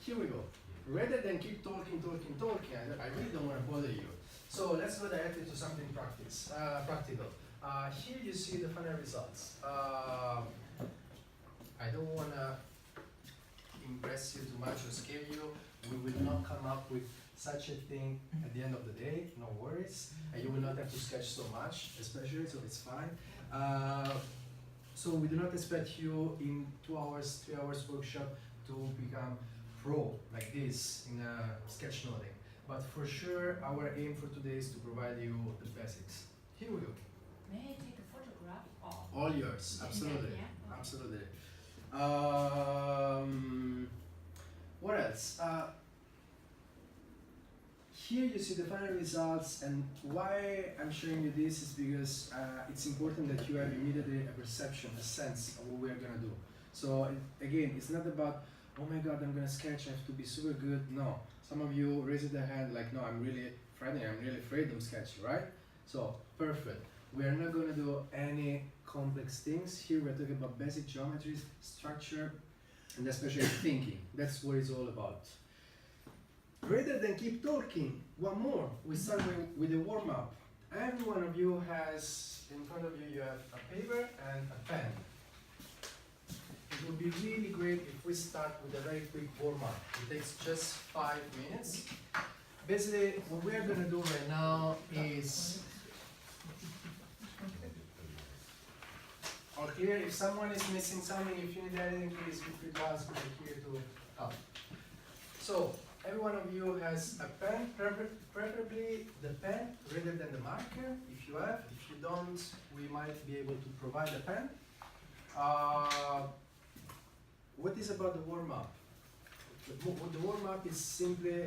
here we go. Rather than keep talking, I really don't want to bother you. So let's go directly to something practical. Here you see the final results. I don't want to impress you too much or scare you. We will not come up with such a thing at the end of the day, no worries. And you will not have to sketch so much, especially, so it's fine. So we do not expect you in 2 hours, 3 hours workshop to become pro like this in sketch noting. But for sure, our aim for today is to provide you the basics. Here we go. May I take a photograph? Or All yours, absolutely, yeah. absolutely. What else? Here you see the final results, and why I'm showing you this is because it's important that you have immediately a perception, a sense of what we're gonna do. So again, it's not about, oh my god, I'm gonna sketch, I have to be super good. No, some of you raised their hand like, no, I'm really frightened, I'm really afraid of sketching, right? So, perfect. We are not gonna do any complex things. Here we're talking about basic geometries, structure, and especially thinking. That's what it's all about. Rather than keep talking, one more. We start with a warm-up. Every one of you has, in front of you, you have a paper and a pen. It would be really great if we start with a very quick warm-up. It takes just 5 minutes. Basically, what we're gonna do right now is, all clear? If someone is missing something, if you need anything, please feel free to ask. We're here to help. So, every one of you has a pen, preferably the pen rather than the marker. If you have, if you don't, we might be able to provide a pen. What is about the warm-up? The warm-up is simply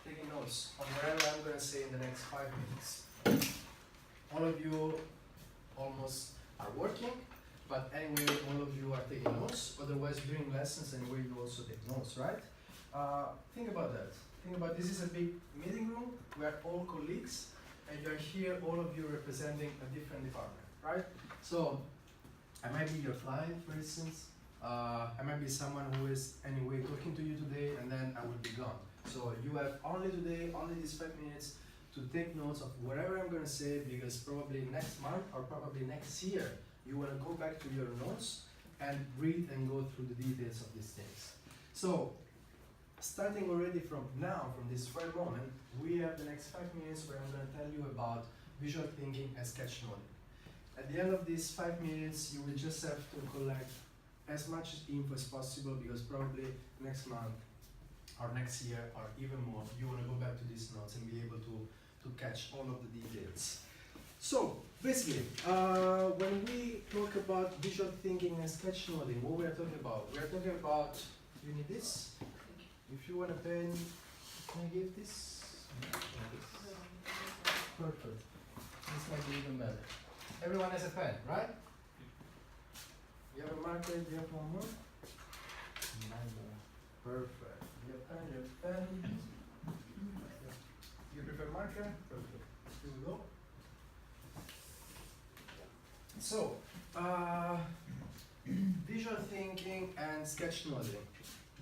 taking notes on whatever I'm going to say in the next 5 minutes. All of you almost are working, but anyway, all of you are taking notes. Otherwise, during lessons, anyway, you also take notes, right? Think about that. Think about this is a big meeting room. We are all colleagues, and you're here, all of you representing a different department, right? So, I might be your client, for instance. I might be someone who is anyway talking to you today, and then I will be gone. So you have only today, only these 5 minutes to take notes of whatever I'm going to say, because probably next month or probably next year, you want to go back to your notes and read and go through the details of these things. So, starting already from now, from this very moment, we have the next 5 minutes where I'm going to tell you about visual thinking and sketch noting. At the end of these 5 minutes, you will just have to collect as much info as possible, because probably next month or next year or even more, you want to go back to these notes and be able to catch all of the details. So, basically, when we talk about visual thinking and sketch noting, what we are talking about? We are talking about, you need this? If you want a pen, can I give this? Perfect. This might be even better. Everyone has a pen, right? You have a marker, do you have one more? Perfect. You have pen. You prefer marker? Perfect. Here we go. So, visual thinking and sketch noting.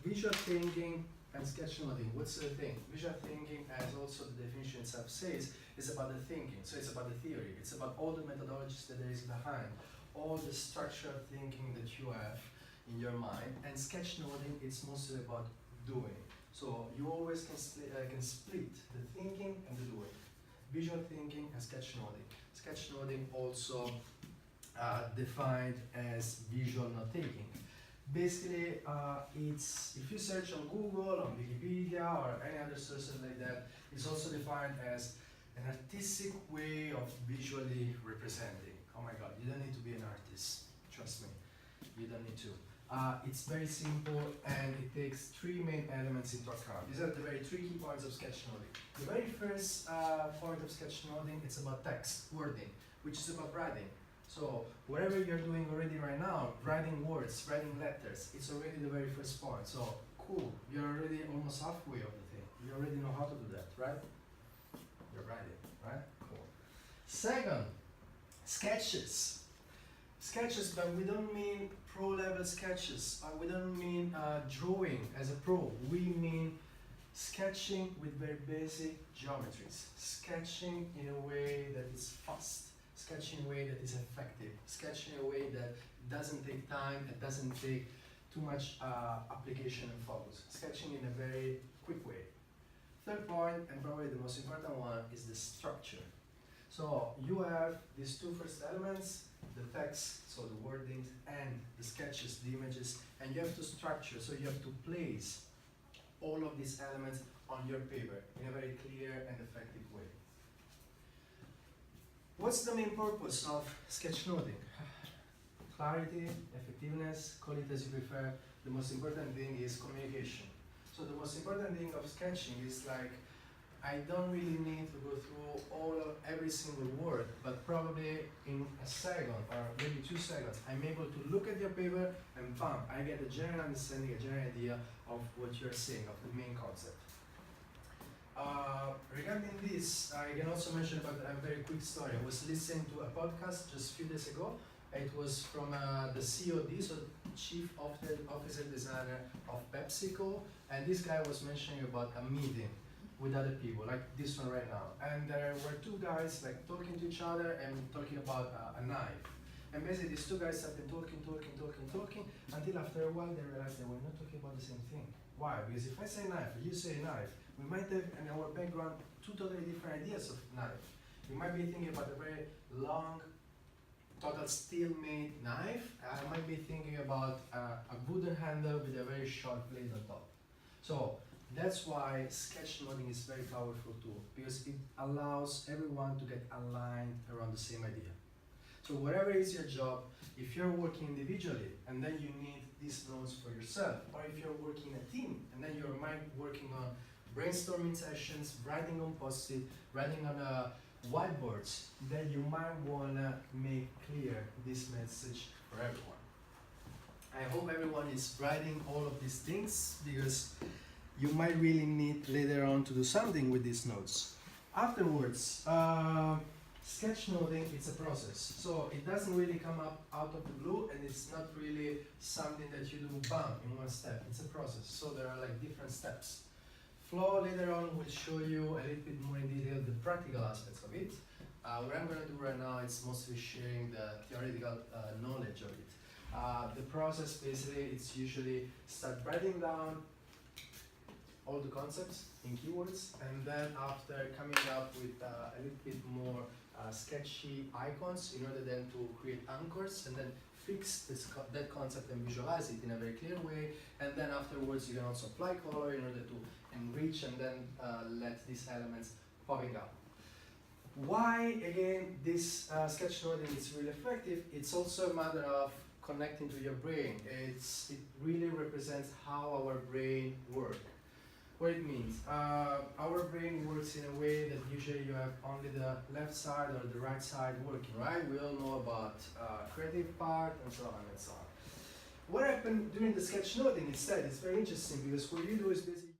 Visual thinking and sketch noting. What's the thing? Visual thinking, as also the definition itself says, is about the thinking. So it's about the theory. It's about all the methodologies that there is behind, all the structured thinking that you have in your mind. And sketch noting, it's mostly about doing. So you always can split the thinking and the doing. Visual thinking and sketch noting. Sketch noting also defined as visual note-taking. Basically, it's, if you search on Google, on Wikipedia, or any other sources like that, it's also defined as an artistic way of visually representing. Oh my god, you don't need to be an artist, trust me, you don't need to. It's very simple, and it takes 3 main elements into account. These are the very 3 key points of sketch noting. The very first point of sketch noting, it's about text, wording, which is about writing. So whatever you're doing already right now, writing words, writing letters, it's already the very first point. So cool, you're already almost halfway of the thing. You already know how to do that, right? You're writing, right? Cool. Second, sketches. sketches, but we don't mean pro-level sketches. We don't mean drawing as a pro. We mean sketching with very basic geometries. Sketching in a way that is fast. Sketching in a way that is effective. Sketching in a way that doesn't take time, it doesn't take too much application and focus. Sketching in a very quick way. Third point, and probably the most important one, is the structure. So you have these two first elements, the text, so the wordings, and the sketches, the images, and you have to structure, so you have to place all of these elements on your paper in a very clear and effective way. What's the main purpose of sketchnoting? Clarity, effectiveness, call it as you prefer. The most important thing is communication. So the most important thing of sketching is like, I don't really need to go through every single word, but probably in a second or maybe 2 seconds, I'm able to look at your paper and bam, I get a general understanding, a general idea of what you're saying, of the main concept. Regarding this, I can also mention about a very quick story. I was listening to a podcast just a few days ago. It was from the COD, so Chief Officer Designer of PepsiCo, and this guy was mentioning about a meeting with other people, like this one right now. And there were two guys like talking to each other and talking about a knife. And basically these two guys started talking until after a while they realized they were not talking about the same thing. Why? Because if I say knife, or you say knife, we might have in our background two totally different ideas of knife. You might be thinking about a very long, total steel-made knife. I might be thinking about a wooden handle with a very sharp blade on top. So that's why sketchnoting is very powerful tool, because it allows everyone to get aligned around the same idea. So whatever is your job, if you're working individually and then you need these notes for yourself, or if you're working in a team and then you're working on brainstorming sessions, writing on post-it, writing on whiteboards, then you might want to make clear this message for everyone. I hope everyone is writing all of these things, because you might really need later on to do something with these notes. Afterwards, sketchnoting, it's a process. So it doesn't really come up out of the blue, and it's not really something that you do bam in one step. It's a process. So there are like different steps. Flo later on will show you a little bit more in detail the practical aspects of it. What I'm going to do right now is mostly sharing the theoretical knowledge of it. The process basically, it's usually start writing down all the concepts in keywords, and then after coming up with a little bit more sketchy icons in order then to create anchors and then fix that concept and visualize it in a very clear way, and then afterwards you can also apply color in order to enrich and then let these elements popping up. Why again this sketchnoting is really effective? It's also a matter of connecting to your brain. It really represents how our brain works. What it means, our brain works in a way that usually you have only the left side or the right side working, right? We all know about creative part and so on and so on. What happened during the sketchnoting instead is very interesting, because what you do is basically